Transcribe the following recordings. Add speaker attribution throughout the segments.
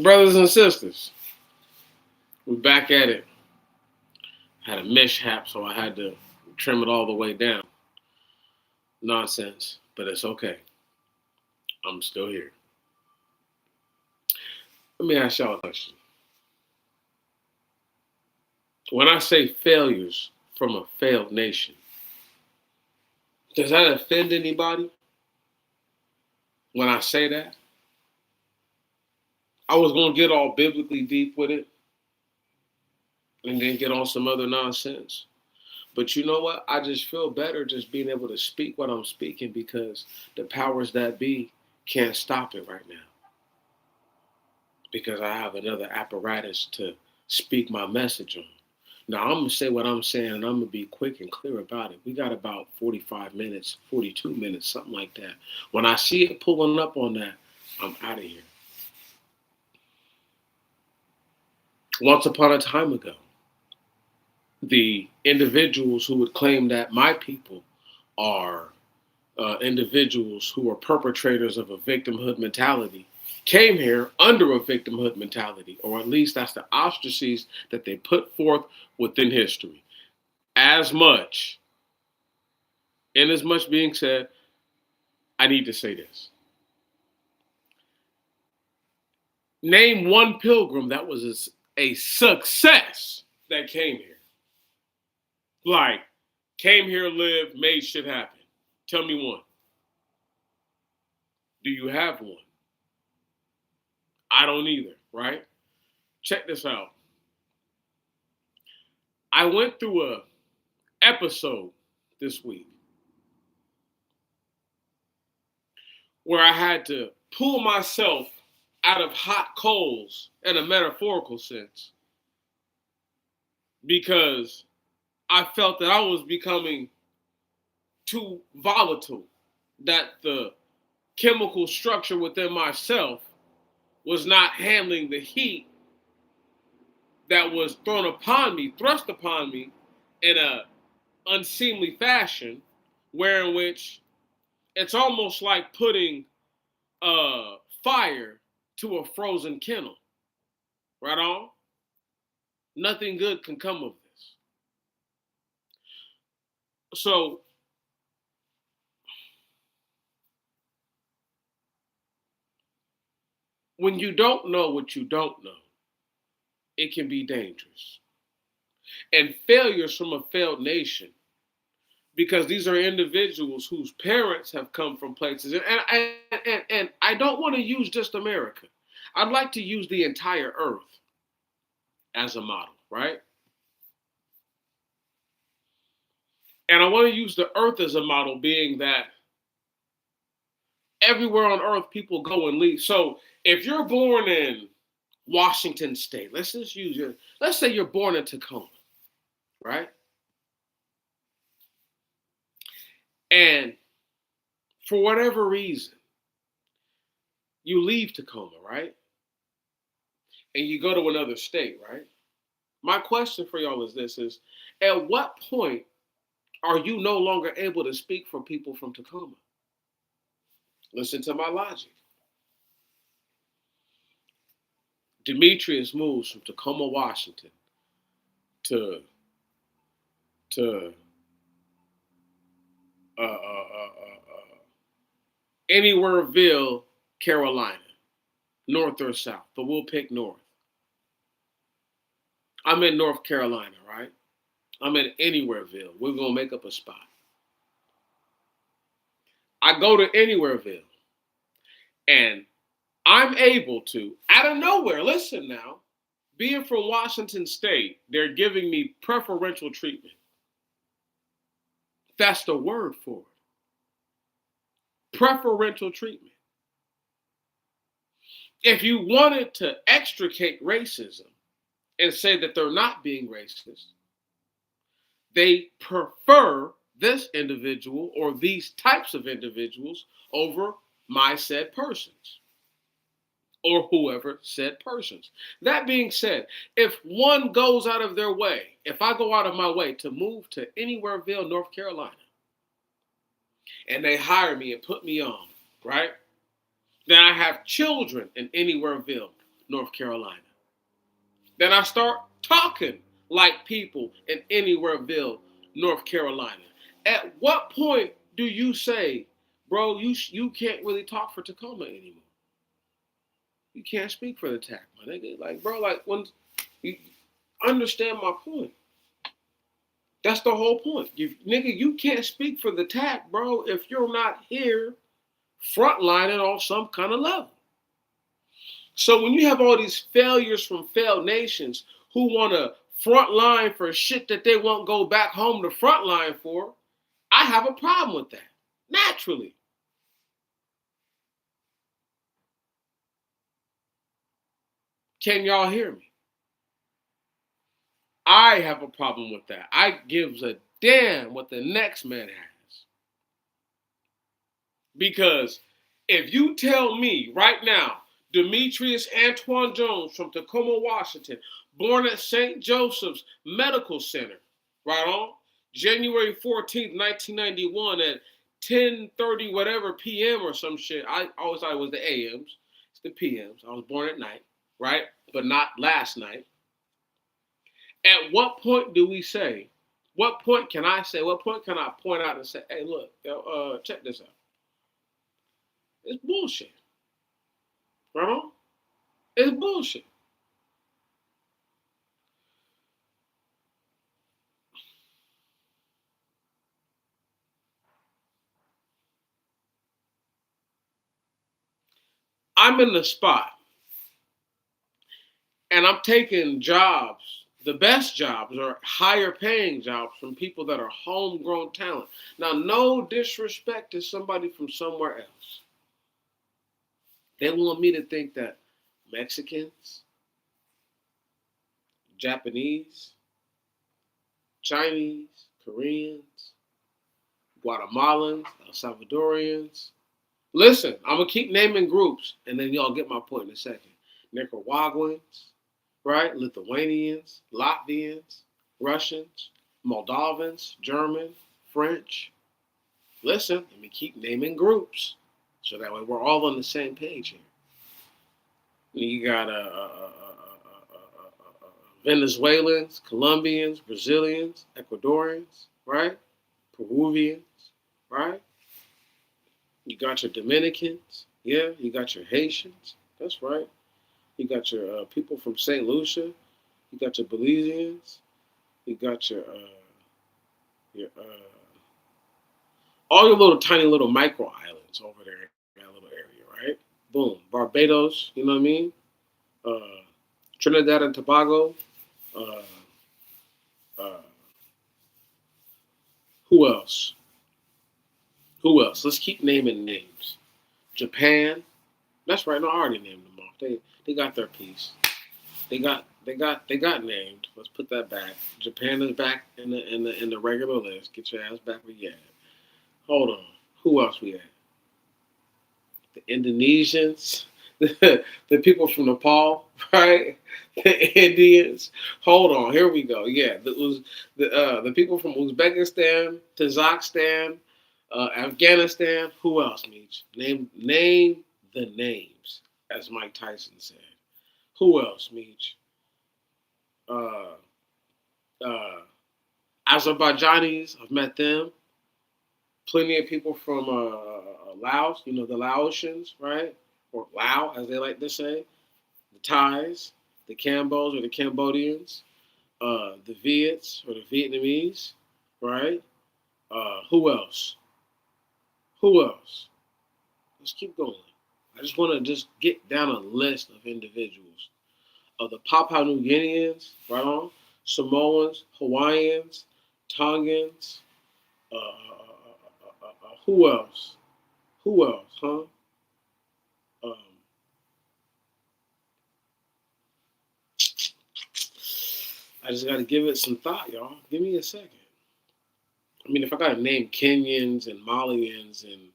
Speaker 1: Brothers and sisters, we're back at it. Had a mishap, so I had to trim it all the way down. Nonsense, but it's okay. I'm still here. Let me ask y'all a question. When I say failures from a failed nation, does that offend anybody when I say that? I was going to get all biblically deep with it and then get on some other nonsense. But you know what? I just feel better just being able to speak what I'm speaking because the powers that be can't stop it right now because I have another apparatus to speak my message on. Now, I'm going to say what I'm saying and I'm going to be quick and clear about it. We got about 45 minutes, 42 minutes, something like that. When I see it pulling up on that, I'm out of here. Once upon a time ago, the individuals who would claim that my people are individuals who are perpetrators of a victimhood mentality came here under a victimhood mentality, or at least that's the ostracies that they put forth within history. As much, and as much being said, I need to say this. Name one pilgrim that was a success that came here. Like, came here, lived, made shit happen. Tell me one. Do you have one? I don't either, right? Check this out. I went through a episode this week where I had to pull myself out of hot coals in a metaphorical sense because I felt that I was becoming too volatile, that the chemical structure within myself was not handling the heat that was thrown upon me, thrust upon me in a unseemly fashion, where in which it's almost like putting fire to a frozen kennel. Right on? Nothing good can come of this. So, when you don't know what you don't know, it can be dangerous. And failures from a failed nation, because these are individuals whose parents have come from places. And I don't want to use just America. I'd like to use the entire earth as a model, right? And I want to use the earth as a model, being that everywhere on earth people go and leave. So if you're born in Washington State, let's say you're born in Tacoma, right? And for whatever reason, you leave Tacoma, right? And you go to another state, right? My question for y'all is this is at what point are you no longer able to speak for people from Tacoma? Listen to my logic. Demetrius moves from Tacoma, Washington to to Anywhereville, Carolina, north or south, but we'll pick north. I'm in North Carolina, right? I'm in Anywhereville. We're gonna make up a spot. I go to Anywhereville, and I'm able to, out of nowhere, listen now, being from Washington State, they're giving me preferential treatment. That's the word for it. Preferential treatment. If you wanted to extricate racism and say that they're not being racist, they prefer this individual or these types of individuals over my said persons or whoever said persons. That being said, if one goes out of their way, if I go out of my way to move to Anywhereville, North Carolina, and they hire me and put me on, right? Then I have children in Anywhereville. North Carolina. Then I start talking like people in Anywhereville, North Carolina. At what point do you say, bro, you can't really talk for Tacoma anymore? You can't speak for the TAC, my nigga. Like, bro, like when you understand my point. That's the whole point. Nigga, you can't speak for the TAC, bro, if you're not here frontlining on some kind of level. So when you have all these failures from failed nations who want to frontline for shit that they won't go back home to frontline for, I have a problem with that. Naturally. Can y'all hear me? I have a problem with that. I gives a damn what the next man has. Because if you tell me right now, Demetrius Antoine Jones from Tacoma, Washington, born at St. Joseph's Medical Center, right on, January 14th, 1991 at 10:30 whatever p.m. or some shit. I always thought it was the a.m.s. It's the p.m.s. I was born at night, right? But not last night. At what point do we say, what point can I say, what point can I point out and say, hey, look, check this out. It's bullshit. Right on? It's bullshit. I'm in the spot and I'm taking jobs, the best jobs or higher paying jobs from people that are homegrown talent. Now, no disrespect to somebody from somewhere else. They want me to think that Mexicans, Japanese, Chinese, Koreans, Guatemalans, El Salvadorians. Listen, I'm going to keep naming groups and then y'all get my point in a second. Nicaraguans, right? Lithuanians, Latvians, Russians, Moldovans, German, French. Listen, let me keep naming groups so that way we're all on the same page here. You got Venezuelans, Colombians, Brazilians, Ecuadorians, right? Peruvians, right? You got your Dominicans, yeah. You got your Haitians, that's right. You got your people from St. Lucia. You got your Belizeans. You got your all your little tiny little micro islands over there in that little area, right? Boom, Barbados. You know what I mean? Uh, Trinidad and Tobago. Uh, uh, who else? Who else? Let's keep naming names. Japan. That's right. No, I already named them off. They got their piece. They got named. Let's put that back. Japan is back in the regular list. Get your ass back where you at. Hold on. Who else we at? The Indonesians, the people from Nepal, right? The Indians. Hold on. Here we go. Yeah, the people from Uzbekistan, Kazakhstan, Afghanistan. Who else, Meech? Name the names, as Mike Tyson said. Who else, Meech? Uh, uh, Azerbaijanis. I've met them. Plenty of people from Laos. You know the Laotians, right? Or Lao, as they like to say. The Thais, the Cambos or the Cambodians, the Viets or the Vietnamese, right? Who else? Who else? Let's keep going. I just want to just get down a list of individuals. Of the Papua New Guineans, right on, Samoans, Hawaiians, Tongans, who else? Who else, huh? Um, I just got to give it some thought, y'all. Give me a second. I mean, if I got to name Kenyans and Malians and,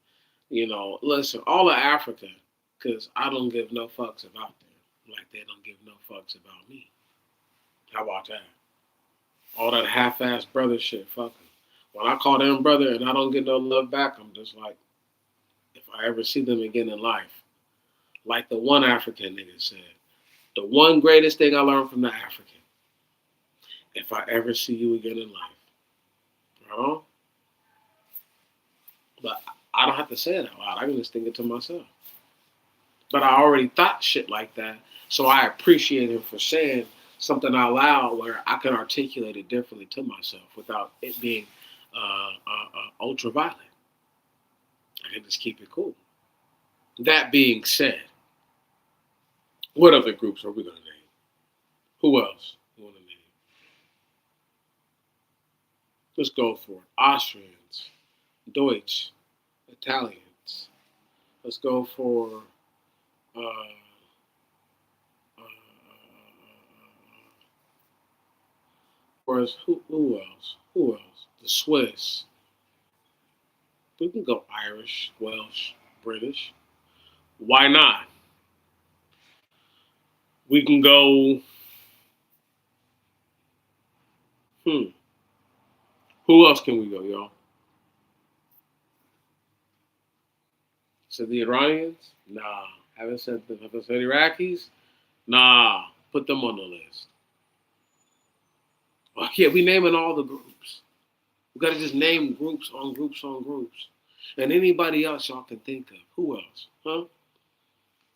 Speaker 1: listen, all of Africa, because I don't give no fucks about them. Like they don't give no fucks about me. How about that? All that half-ass brother shit, fuck them. When I call them brother and I don't get no love back, I'm just like, if I ever see them again in life, like the one African nigga said, The one greatest thing I learned from the African. If I ever see you again in life, but I don't have to say it out loud. I can just think it to myself. But I already thought shit like that. So I appreciate him for saying something out loud where I can articulate it differently to myself without it being ultra violent. I can just keep it cool. That being said, what other groups are we going to name? Who else you want to name? Let's go for it. Austrians, Deutsch, Italians. Let's go for uh, who else? Who else? The Swiss. We can go Irish, Welsh, British. Why not? We can go. Who else can we go, y'all? So the Iranians? Nah. Haven't said Iraqis? Nah. Put them on the list. Oh, yeah, we naming all the groups. We gotta just name groups on groups on groups. And anybody else y'all can think of. Who else? Huh?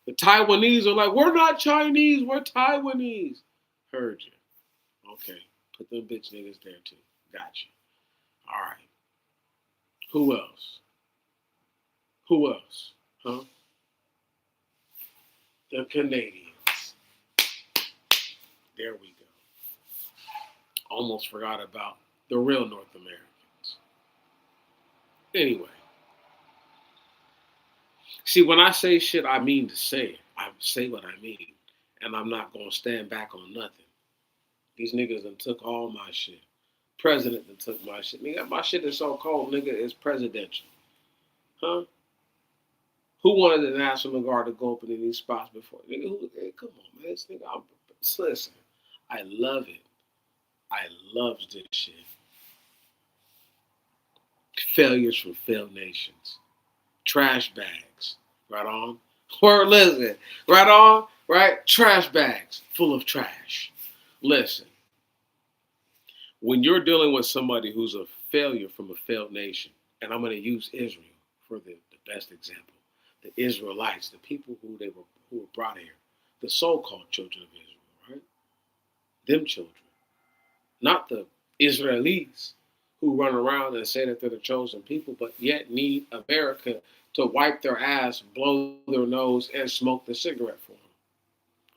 Speaker 1: The Taiwanese are like, we're not Chinese, we're Taiwanese. Heard you. Okay. Put them bitch niggas there too. Gotcha. All right. Who else? Who else? Huh? The Canadians. There we go. Almost forgot about the real North Americans. Anyway. See, when I say shit, I mean to say it. I say what I mean. And I'm not going to stand back on nothing. These niggas done took all my shit. President done took my shit. Nigga, my shit is so cold, nigga, it's presidential. Huh? Who wanted the National Guard to go up in these spots before? Nigga, hey, come on, man. This nigga, listen, I love it. I love this shit. Failures from failed nations. Trash bags. Right on? Or listen. Right on? Right? Trash bags full of trash. Listen. When you're dealing with somebody who's a failure from a failed nation, and I'm going to use Israel for the best example. The Israelites, the people who were brought here, the so-called children of Israel, right? Them children. Not the Israelis who run around and say that they're the chosen people, but yet need America to wipe their ass, blow their nose, and smoke the cigarette for them.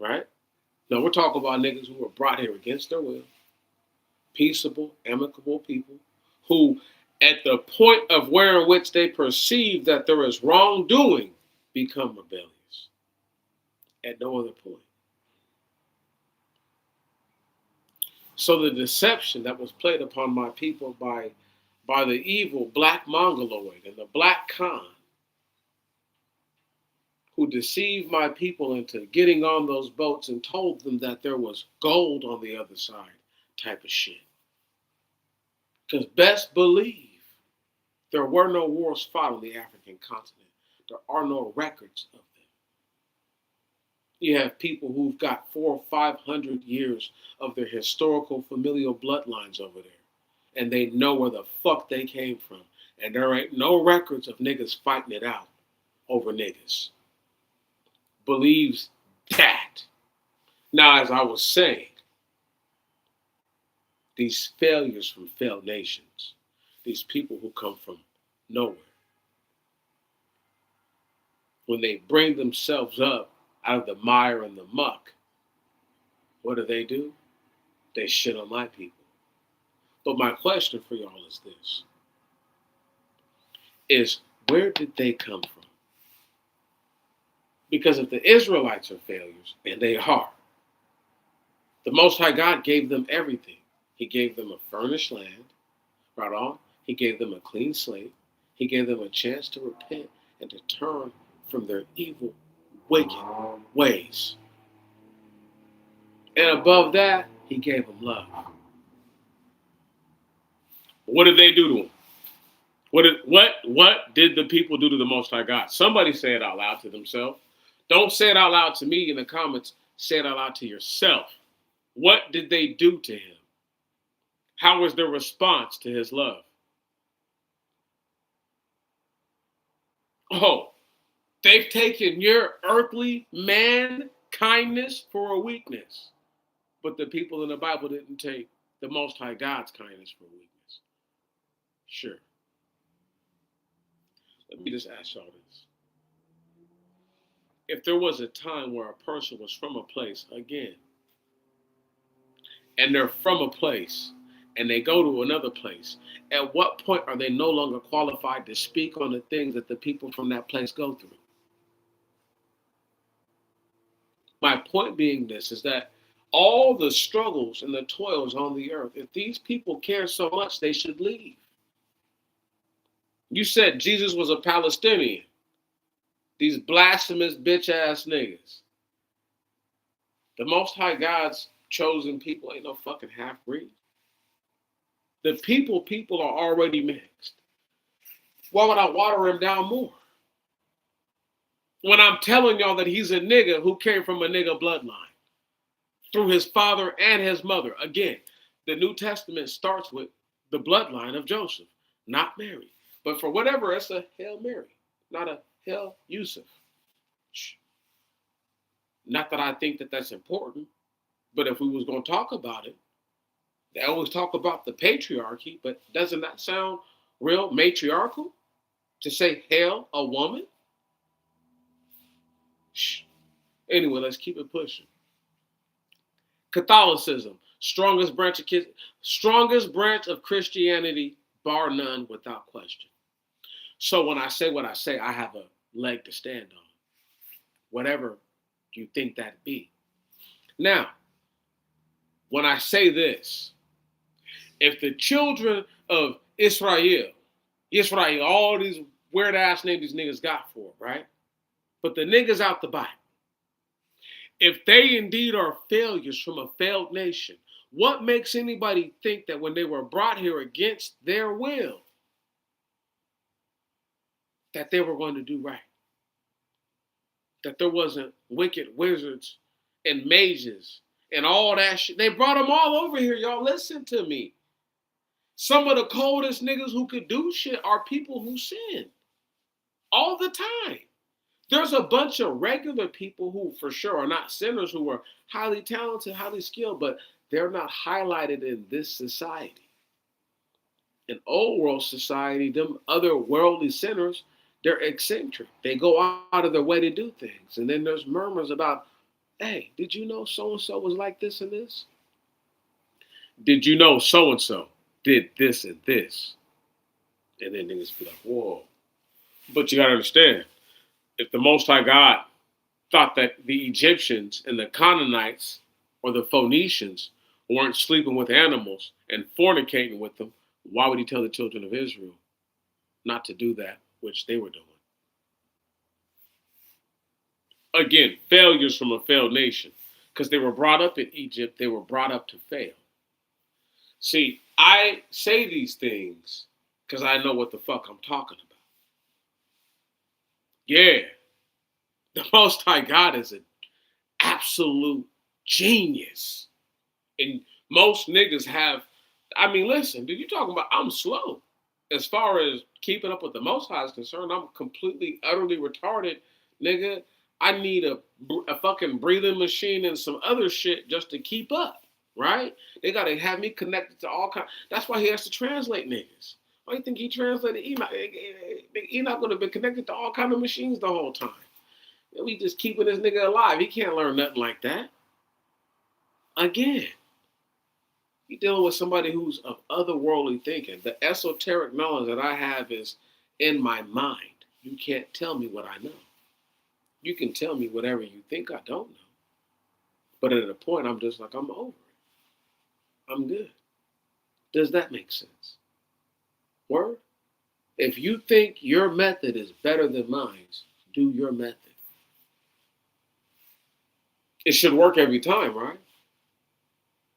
Speaker 1: Right? Now, we're talking about niggas who were brought here against their will. Peaceable, amicable people who, at the point of where in which they perceive that there is wrongdoing, become rebellious. At no other point. So the deception that was played upon my people by the evil black mongoloid and the black Khan, who deceived my people into getting on those boats and told them that there was gold on the other side type of shit. Because best believe there were no wars fought on the African continent. There are no records of them. You have people who've got 400 or 500 years of their historical familial bloodlines over there. And they know where the fuck they came from. And there ain't no records of niggas fighting it out over niggas. Believes that. Now, as I was saying, these failures from failed nations, these people who come from nowhere, when they bring themselves up out of the mire and the muck, what do? They shit on my people. But my question for y'all is this. Is where did they come from? Because if the Israelites are failures, and they are, the Most High God gave them everything. He gave them a furnished land, right on. He gave them a clean slate. He gave them a chance to repent and to turn from their evil, wicked ways. And above that, he gave them love. What did they do to him? What did the people do to the Most High God? Somebody say it out loud to themselves. Don't say it out loud to me in the comments. Say it out loud to yourself. What did they do to him? How was their response to his love? Oh, they've taken your earthly man kindness for a weakness. But the people in the Bible didn't take the Most High God's kindness for weakness. Sure. Let me just ask y'all this. If there was a time where a person was from a place, again, and they're from a place, and they go to another place, at what point are they no longer qualified to speak on the things that the people from that place go through? My point being this is that all the struggles and the toils on the earth, if these people care so much, they should leave. You said Jesus was a Palestinian. These blasphemous bitch ass niggas. The Most High God's chosen people ain't no fucking half breed. The people are already mixed. Why would I water him down more? When I'm telling y'all that he's a nigga who came from a nigga bloodline through his father and his mother. Again, the New Testament starts with the bloodline of Joseph, not Mary. But for whatever, it's a Hail Mary, not a Hail Yusuf. Not that I think that that's important, but if we was going to talk about it, they always talk about the patriarchy, but doesn't that sound real matriarchal to say hail a woman? Anyway, let's keep it pushing. Catholicism, strongest branch of Christianity, bar none, without question. So when I say what I say, I have a leg to stand on, whatever you think that be. Now, when I say this, if the children of Israel, all these weird ass names these niggas got for it, right? But the niggas out the Bible, if they indeed are failures from a failed nation, what makes anybody think that when they were brought here against their will, that they were going to do right? That there wasn't wicked wizards and mages and all that shit. They brought them all over here, y'all. Listen to me. Some of the coldest niggas who could do shit are people who sin all the time. There's a bunch of regular people who for sure are not sinners, who are highly talented, highly skilled, but they're not highlighted in this society. In old world society, them other worldly sinners, they're eccentric. They go out of their way to do things. And then there's murmurs about, hey, did you know so-and-so was like this and this? Did you know so-and-so did this and this? And then niggas be like, whoa. But you got to understand, if the Most High God thought that the Egyptians and the Canaanites or the Phoenicians weren't sleeping with animals and fornicating with them, why would he tell the children of Israel not to do that, which they were doing? Again, failures from a failed nation, because they were brought up in Egypt, they were brought up to fail. See, I say these things because I know what the fuck I'm talking about. Yeah, the Most High God is an absolute genius. And most niggas have, I mean, listen, dude, you talking about I'm slow. As far as keeping up with the Most High is concerned, I'm completely, utterly retarded, nigga. I need a fucking breathing machine and some other shit just to keep up, right? They got to have me connected to all kinds. That's why he has to translate niggas. Why do you think he translated Enoch? Enoch would have been connected to all kinds of machines the whole time. We just keeping this nigga alive. He can't learn nothing like that. Again, you dealing with somebody who's of otherworldly thinking. The esoteric knowledge that I have is in my mind. You can't tell me what I know. You can tell me whatever you think I don't know. But at a point, I'm just like, I'm over it. I'm good. Does that make sense? Word? If you think your method is better than mine, do your method. It should work every time, right?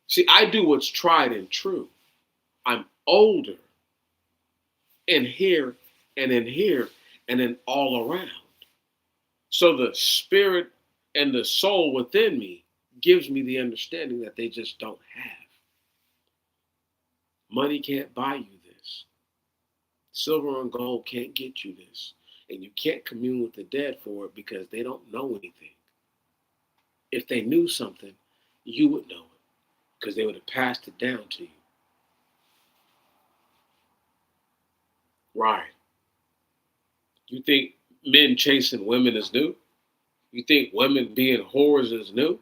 Speaker 1: See, I do what's tried and true. I'm older in here and in here and in all around. So the spirit and the soul within me gives me the understanding that they just don't have. Money can't buy you this. Silver and gold can't get you this. And you can't commune with the dead for it because they don't know anything. If they knew something, you would know it because they would have passed it down to you. Right. You think men chasing women is new? You think women being whores is new?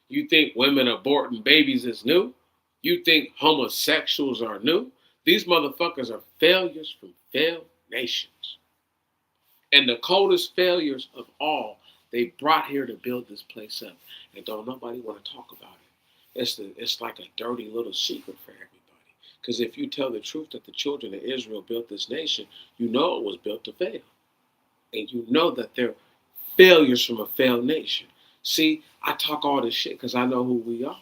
Speaker 1: You think women aborting babies is new? You think homosexuals are new? These motherfuckers are failures from failed nations. And the coldest failures of all, they brought here to build this place up. And don't nobody want to talk about it. It's like a dirty little secret for everybody. Because if you tell the truth that the children of Israel built this nation, you know it was built to fail. And you know that they're failures from a failed nation. See, I talk all this shit because I know who we are.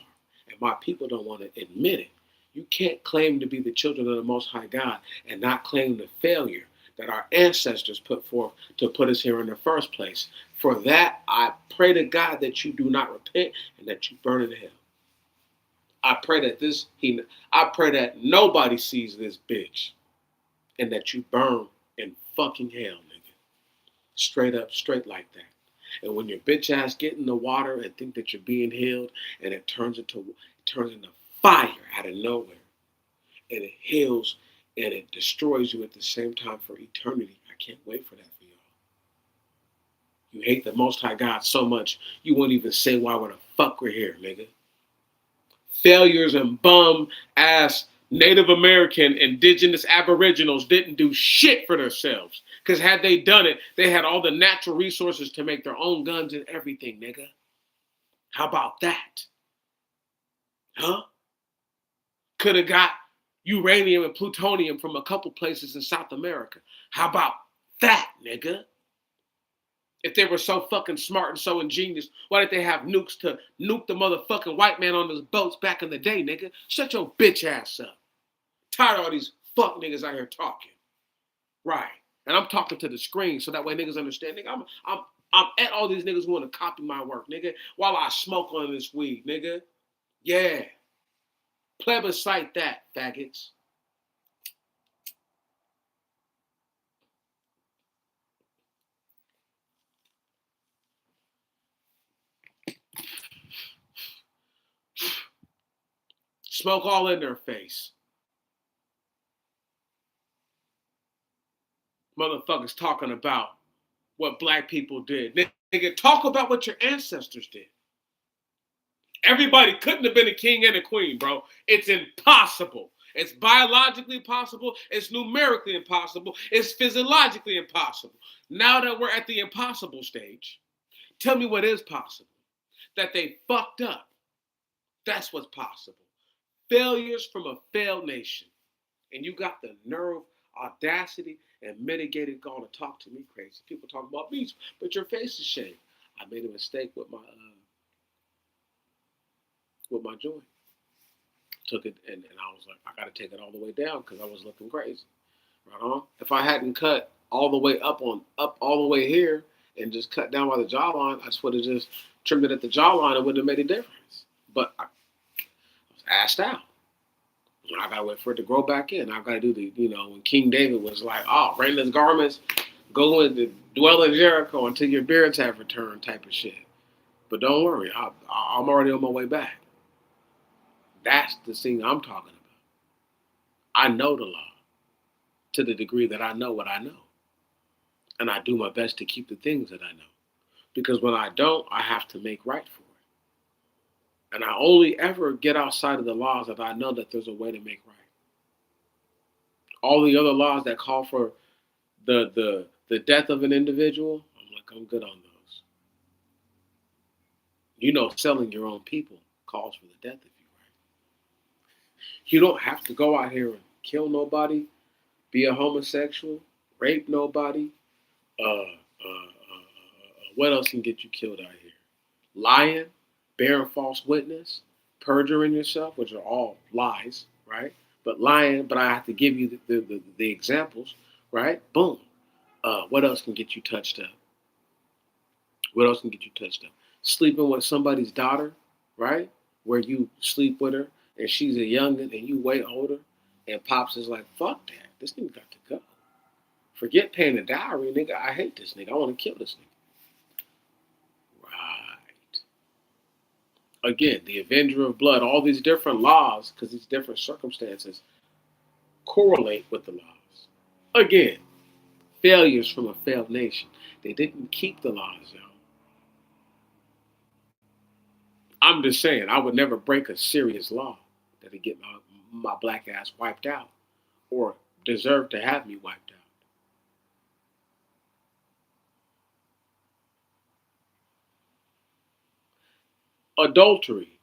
Speaker 1: And my people don't want to admit it. You can't claim to be the children of the Most High God and not claim the failure that our ancestors put forth to put us here in the first place. For that, I pray to God that you do not repent and that you burn in hell. I pray that nobody sees this bitch and that you burn in fucking hell, nigga. Straight up, straight like that. And when your bitch ass get in the water and think that you're being healed, and it turns into fire out of nowhere, and it heals and it destroys you at the same time for eternity. I can't wait for that for y'all. You hate the Most High God so much, you won't even say why the fuck we're here, nigga. Failures and bum ass Native American, indigenous aboriginals didn't do shit for themselves. Because had they done it, they had all the natural resources to make their own guns and everything, nigga. How about that? Huh? Could have got uranium and plutonium from a couple places in South America. How about that, nigga? If they were so fucking smart and so ingenious, why did they have nukes to nuke the motherfucking white man on those boats back in the day, nigga? Shut your bitch ass up. Tired of all these fuck niggas out here talking. Right. And I'm talking to the screen so that way niggas understand. Nigga, I'm at all these niggas who want to copy my work, nigga, while I smoke on this weed, nigga. Yeah. Plebiscite that, faggots. Smoke all in their face. Motherfuckers talking about what black people did. Nigga, talk about what your ancestors did. Everybody couldn't have been a king and a queen, bro. It's impossible. It's biologically possible. It's numerically impossible. It's physiologically impossible. Now that we're at the impossible stage, tell me what is possible. That they fucked up. That's what's possible. Failures from a failed nation. And you got the nerve, audacity, and mitigated gall to talk to me crazy. People talk about me, but your face is shaved. I made a mistake with my joint. Took it and I was like, I gotta take it all the way down because I was looking crazy. Right on. If I hadn't cut all the way up all the way here and just cut down by the jawline, I just would have just trimmed it at the jawline. It wouldn't have made a difference. But I was assed out. I gotta wait for it to grow back in. I gotta do when King David was like, "Oh, rainless garments, go in to dwell in Jericho until your beards have returned," type of shit. But don't worry, I'm already on my way back. That's the thing I'm talking about. I know the law to the degree that I know what I know. And I do my best to keep the things that I know. Because when I don't, I have to make right for it. And I only ever get outside of the laws that I know that there's a way to make right. All the other laws that call for the death of an individual, I'm good on those. Selling your own people calls for the death of you, right? You don't have to go out here and kill nobody, be a homosexual, rape nobody. What else can get you killed out here? Lying, bearing false witness, perjuring yourself, which are all lies, right? But lying, but I have to give you the examples, right? Boom. What else can get you touched up? What else can get you touched up? Sleeping with somebody's daughter, right? Where you sleep with her and she's a youngin' and you way older, and Pops is like, fuck that. This nigga got to go. Forget paying the dowry, nigga. I hate this nigga. I want to kill this nigga. Right. Again, the Avenger of Blood, all these different laws, because these different circumstances correlate with the laws. Again, failures from a failed nation. They didn't keep the laws, y'all. I'm just saying, I would never break a serious law that'd get my black ass wiped out or deserve to have me wiped out. Adultery,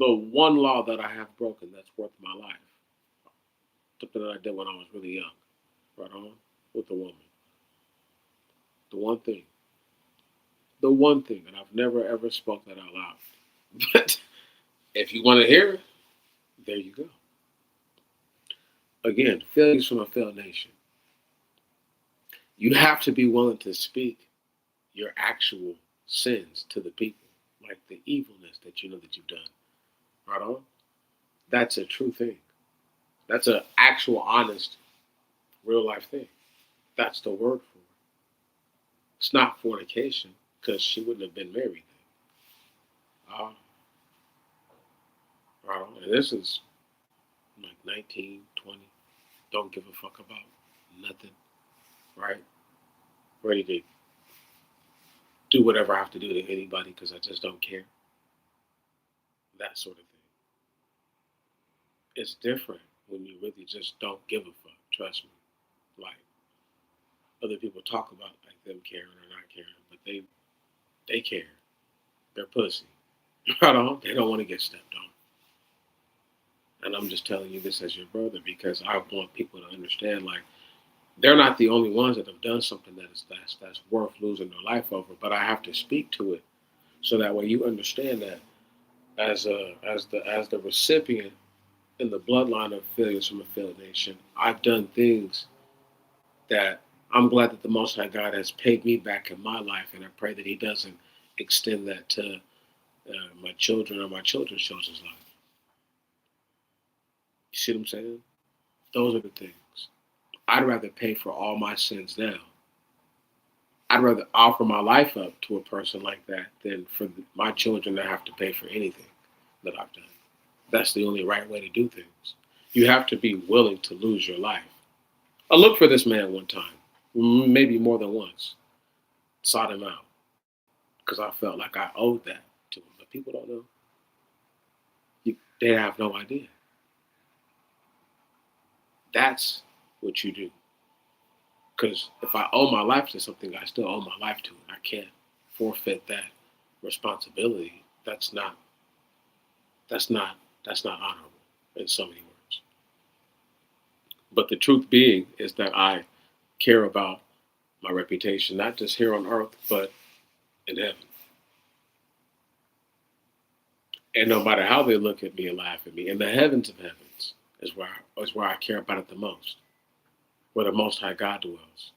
Speaker 1: the one law that I have broken that's worth my life. Something that I did when I was really young, right on, with a woman. The one thing. The one thing, and I've never ever spoke that out loud. But if you want to hear it, there you go. Again, failures from a failed nation. You have to be willing to speak your actual sins to the people, like the evilness that you know that you've done. Right on? That's a true thing. That's an actual, honest, real life thing. That's the word for it. It's not fornication, because she wouldn't have been married then. Right on. And this is like 19, 20. Don't give a fuck about nothing. Right? Ready to do whatever I have to do to anybody because I just don't care. That sort of thing. It's different when you really just don't give a fuck. Trust me. Like other people talk about like them caring or not caring, but they care. They're pussy. Right on. They don't want to get stepped on. And I'm just telling you this as your brother because I want people to understand like they're not the only ones that have done something that's worth losing their life over. But I have to speak to it so that way you understand that as the recipient in the bloodline of failures from a failed nation, I've done things that I'm glad that the Most High God has paid me back in my life, and I pray that He doesn't extend that to my children or my children's children's life. You see what I'm saying? Those are the things. I'd rather pay for all my sins now. I'd rather offer my life up to a person like that than for my children to have to pay for anything that I've done. That's the only right way to do things. You have to be willing to lose your life. I looked for this man one time, maybe more than once, sought him out because I felt like I owed that to him. But people don't know. They have no idea. That's what you do. Because if I owe my life to something, I still owe my life to it. I can't forfeit that responsibility. That's not honorable in so many words. But the truth being is that I care about my reputation, not just here on earth, but in heaven. And no matter how they look at me and laugh at me, in the heavens of heavens is where I care about it the most, where the Most High God dwells,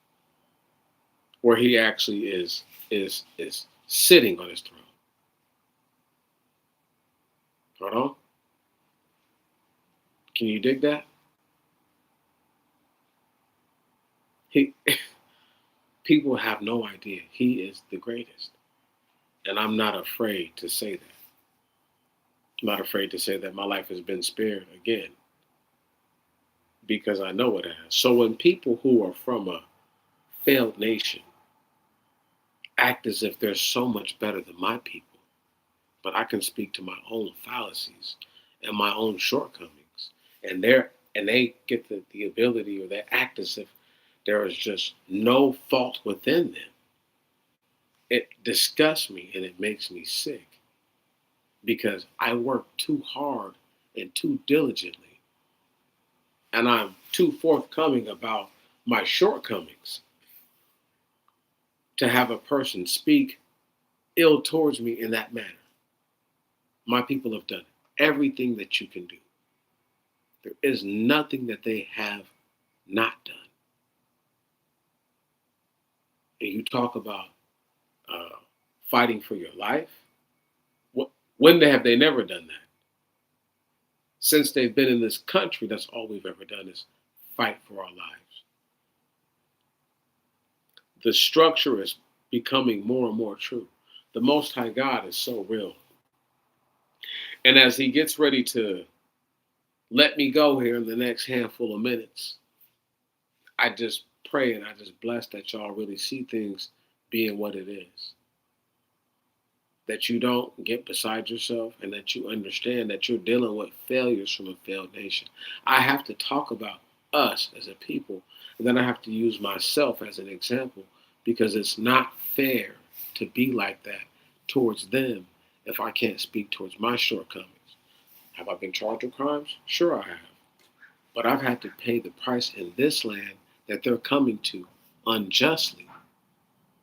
Speaker 1: where He actually is sitting on His throne. Hold on. Can you dig that? He people have no idea. He is the greatest. And I'm not afraid to say that. I'm not afraid to say that my life has been spared again because I know it has. So when people who are from a failed nation act as if they're so much better than my people, but I can speak to my own fallacies and my own shortcomings, and they get the ability, or they act as if there is just no fault within them. It disgusts me and it makes me sick because I work too hard and too diligently, and I'm too forthcoming about my shortcomings to have a person speak ill towards me in that manner. My people have done everything that you can do. There is nothing that they have not done. And you talk about uh, fighting for your life. When have they never done that? Since they've been in this country, that's all we've ever done is fight for our lives. The structure is becoming more and more true. The Most High God is so real. And as he gets ready to let me go here in the next handful of minutes, I just pray and I just bless that y'all really see things being what it is. That you don't get beside yourself and that you understand that you're dealing with failures from a failed nation. I have to talk about us as a people, and then I have to use myself as an example because it's not fair to be like that towards them if I can't speak towards my shortcomings. Have I been charged with crimes? Sure I have. But I've had to pay the price in this land that they're coming to unjustly.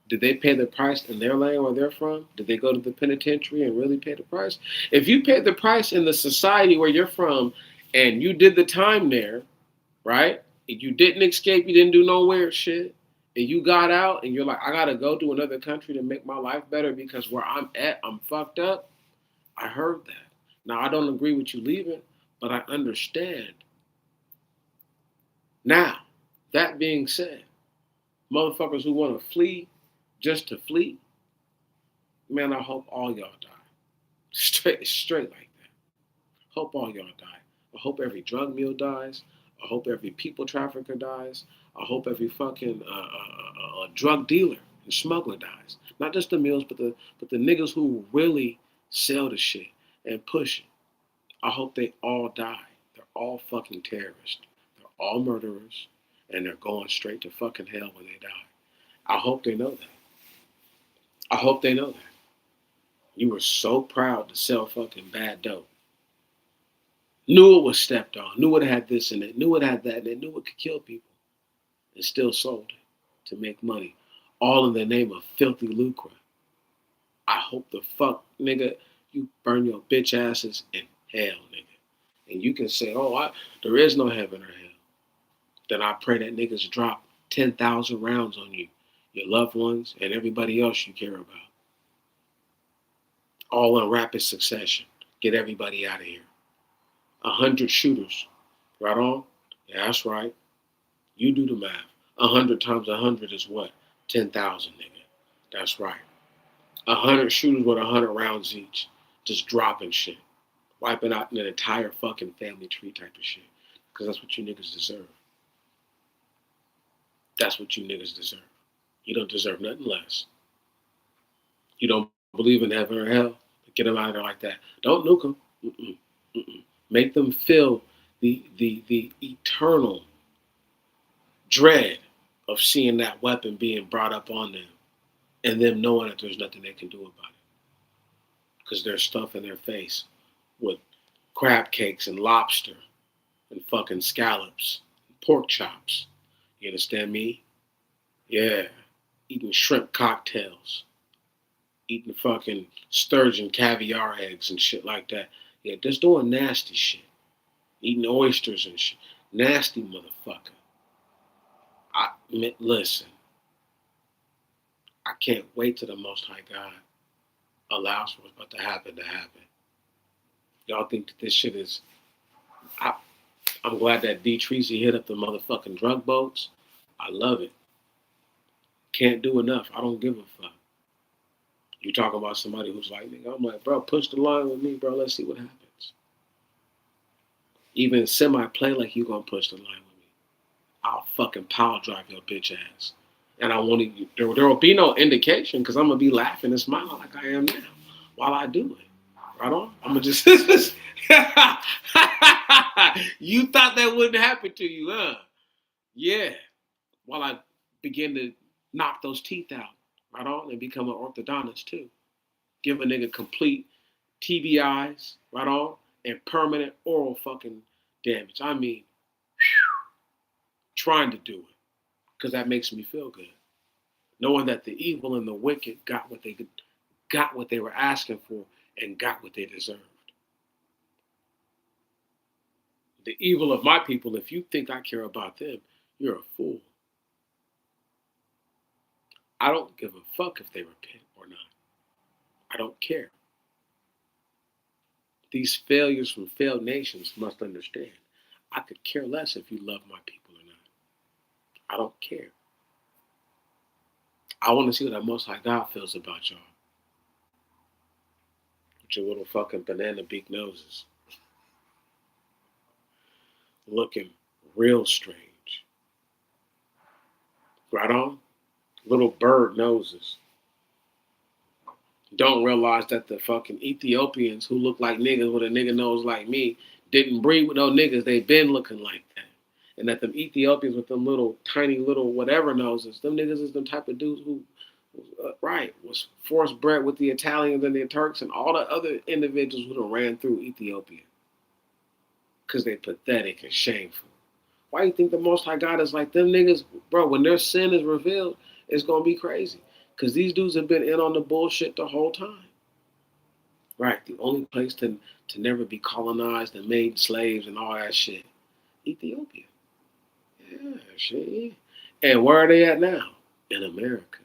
Speaker 1: Did they pay the price in their land where they're from? Did they go to the penitentiary and really pay the price? If you paid the price in the society where you're from and you did the time there, right? And you didn't escape, you didn't do no weird shit, and you got out and you're like, I gotta go to another country to make my life better because where I'm at, I'm fucked up. I heard that. Now, I don't agree with you leaving, but I understand. Now, that being said, motherfuckers who want to flee just to flee, man, I hope all y'all die. Straight like that. Hope all y'all die. I hope every drug mule dies. I hope every people trafficker dies. I hope every fucking drug dealer and smuggler dies. Not just the mules, but the niggas who really sell the shit and push it. I hope they all die. They're all fucking terrorists. They're all murderers, and they're going straight to fucking hell when they die. I hope they know that. I hope they know that. You were so proud to sell fucking bad dope. Knew it was stepped on. Knew it had this in it. Knew it had that in it. Knew it could kill people. And still sold it to make money. All in the name of filthy lucre. I hope the fuck, nigga, you burn your bitch asses in hell, nigga. And you can say, oh, there is no heaven or hell. Then I pray that niggas drop 10,000 rounds on you, your loved ones, and everybody else you care about. All in rapid succession. Get everybody out of here. 100 shooters. Right on? Yeah, that's right. You do the math. 100 times 100 is what? 10,000, nigga. That's right. 100 shooters with 100 rounds each. Just dropping shit. Wiping out an entire fucking family tree type of shit. Because that's what you niggas deserve. That's what you niggas deserve. You don't deserve nothing less. You don't believe in heaven or hell? Get them out of there like that. Don't nuke them. Mm-mm. Mm-mm. Make them feel the eternal dread of seeing that weapon being brought up on them and them knowing that there's nothing they can do about it. Because there's stuff in their face with crab cakes and lobster and fucking scallops, and pork chops. You understand me? Yeah. Eating shrimp cocktails. Eating fucking sturgeon caviar eggs and shit like that. Yeah, just doing nasty shit. Eating oysters and shit. Nasty motherfucker. Listen. I can't wait till the Most High God allows for what's about to happen. Y'all think that this shit is... I'm glad that D. Treasy hit up the motherfucking drug boats. I love it. Can't do enough. I don't give a fuck. You talking about somebody who's like, nigga, I'm like, bro, push the line with me, bro. Let's see what happens. Even semi-play like you gonna push the line with me. I'll fucking pile drive your bitch ass. And I won't even, there will be no indication because I'm gonna be laughing and smiling like I am now while I do it. Right on? I'm gonna just you thought that wouldn't happen to you, huh? Yeah. While I begin to knock those teeth out, right on, and become an orthodontist too. Give a nigga complete TBIs, right on, and permanent oral fucking damage. I mean, trying to do it because that makes me feel good, knowing that the evil and the wicked got what they were asking for and got what they deserved. The evil of my people, if you think I care about them, you're a fool. I don't give a fuck if they repent or not. I don't care. these failures from failed nations must understand. I could care less if you love my people or not. I don't care. I want to see what that Most High God feels about y'all. With your little fucking banana beak noses. Looking real strange. Right on? Little bird noses. Don't realize that the fucking Ethiopians who look like niggas with a nigga nose like me didn't breed with no niggas. They been looking like that. And that them Ethiopians with them little tiny little whatever noses, them niggas is them type of dudes who, was forced bred with the Italians and the Turks and all the other individuals who done ran through Ethiopia. Because they pathetic and shameful. Why you think the Most High God is like them niggas, bro? When their sin is revealed, it's gonna be crazy. Because these dudes have been in on the bullshit the whole time. Right, the only place to never be colonized and made slaves and all that shit. Ethiopia. Yeah, shit. And where are they at now? In America.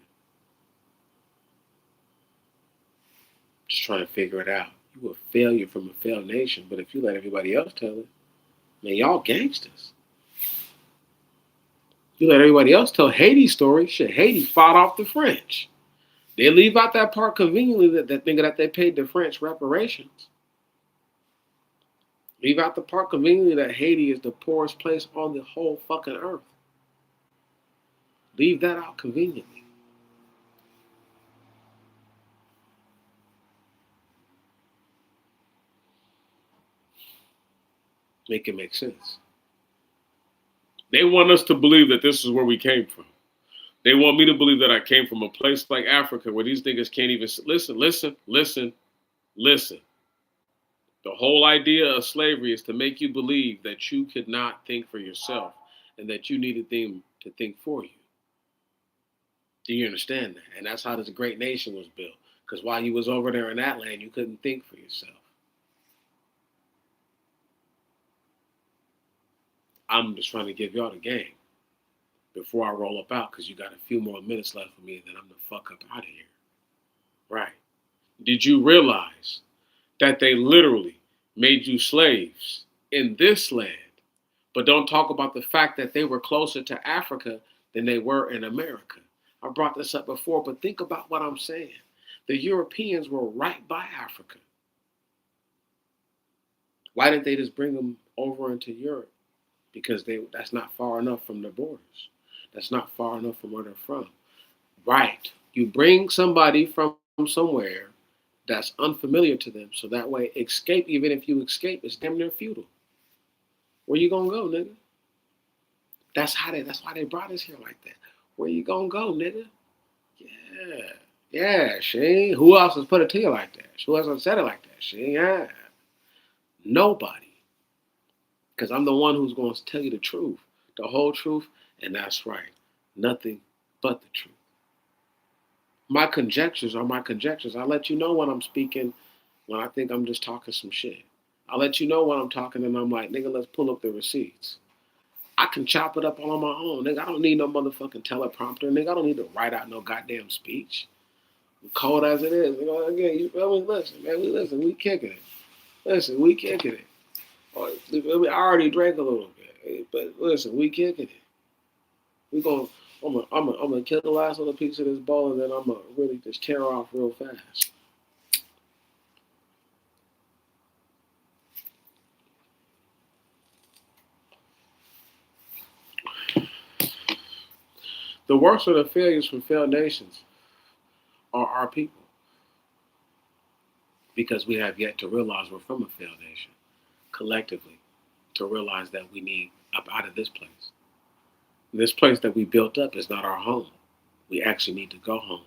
Speaker 1: Just trying to figure it out. You a failure from a failed nation, but if you let everybody else tell it, man, y'all gangsters. You let everybody else tell Haiti's story. Shit, Haiti fought off the French. They leave out that part conveniently that thinking that they paid the French reparations. Leave out the part conveniently that Haiti is the poorest place on the whole fucking earth. Leave that out conveniently. Make it make sense. They want us to believe that this is where we came from. They want me to believe that I came from a place like Africa where these niggas can't even listen. The whole idea of slavery is to make you believe that you could not think for yourself and that you needed them to think for you. Do you understand that? And that's how this great nation was built. Because while you was over there in that land, you couldn't think for yourself. I'm just trying to give y'all the game before I roll up out because you got a few more minutes left for me and then I'm the fuck up out of here. Right. Did you realize that they literally made you slaves in this land, but don't talk about the fact that they were closer to Africa than they were in America? I brought this up before, but think about what I'm saying. The Europeans were right by Africa. Why didn't they just bring them over into Europe? Because that's not far enough from their borders. That's not far enough from where they're from. Right. You bring somebody from somewhere that's unfamiliar to them, so that way escape, even if you escape, it's damn near futile. Where you gonna go, nigga? That's why they brought us here like that. Where you gonna go, nigga? Yeah, Shane. Who else has put it to you like that? Who else has said it like that, Shane? Yeah. Nobody. Because I'm the one who's going to tell you the truth, the whole truth, and that's right. Nothing but the truth. My conjectures are my conjectures. I let you know when I'm speaking, when I think I'm just talking some shit. I let you know when I'm talking and I'm like, nigga, let's pull up the receipts. I can chop it up all on my own, nigga. I don't need no motherfucking teleprompter, nigga. I don't need to write out no goddamn speech. Cold as it is, you know, again, you feel me? Listen, man, we kicking it. Listen, we kicking it. I already drank a little bit, but listen, we kicking it. I'm gonna kill the last little piece of this bowl, and then I'm gonna really just tear off real fast. The worst of the failures from failed nations are our people, because we have yet to realize we're from a failed nation, collectively, to realize that we need up out of this place. This place that we built up is not our home. We actually need to go home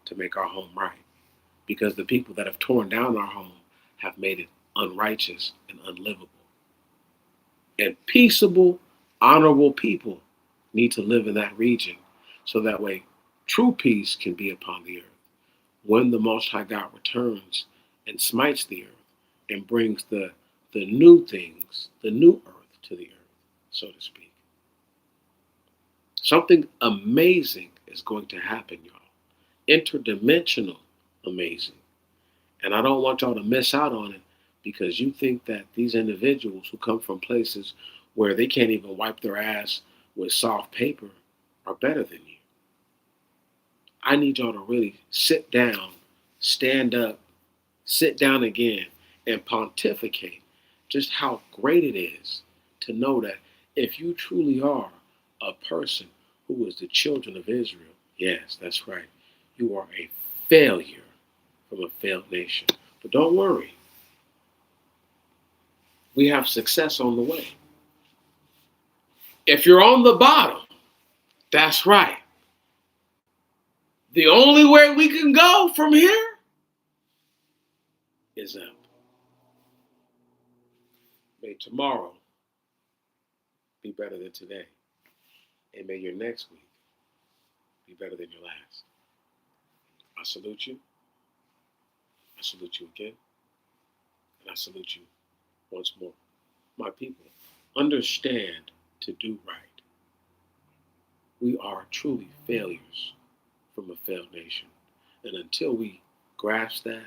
Speaker 1: to make our home right. Because the people that have torn down our home have made it unrighteous and unlivable. And peaceable, honorable people need to live in that region so that way true peace can be upon the earth. When the Most High God returns and smites the earth and brings the new things, the new earth to the earth, so to speak. Something amazing is going to happen, y'all. Interdimensional amazing. And I don't want y'all to miss out on it because you think that these individuals who come from places where they can't even wipe their ass with soft paper are better than you. I need y'all to really sit down, stand up, sit down again, and pontificate just how great it is to know that if you truly are a person who is the children of Israel, yes, that's right, you are a failure from a failed nation. But don't worry, we have success on the way. If you're on the bottom, that's right. The only way we can go from here is up. May tomorrow be better than today. And may your next week be better than your last. I salute you. I salute you again. And I salute you once more. My people, understand to do right. We are truly failures from a failed nation. And until we grasp that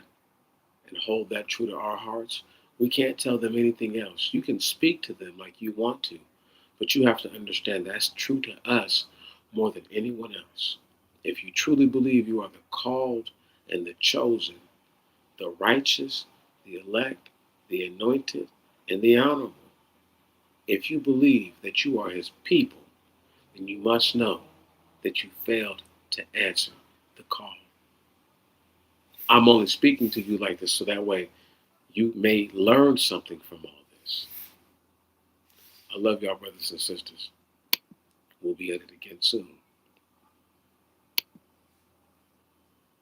Speaker 1: and hold that true to our hearts, we can't tell them anything else. You can speak to them like you want to, but you have to understand that's true to us more than anyone else. If you truly believe you are the called and the chosen, the righteous, the elect, the anointed, and the honorable, if you believe that you are his people, then you must know that you failed to answer the call. I'm only speaking to you like this so that way you may learn something from all this. I love y'all, brothers and sisters. We'll be at it again soon.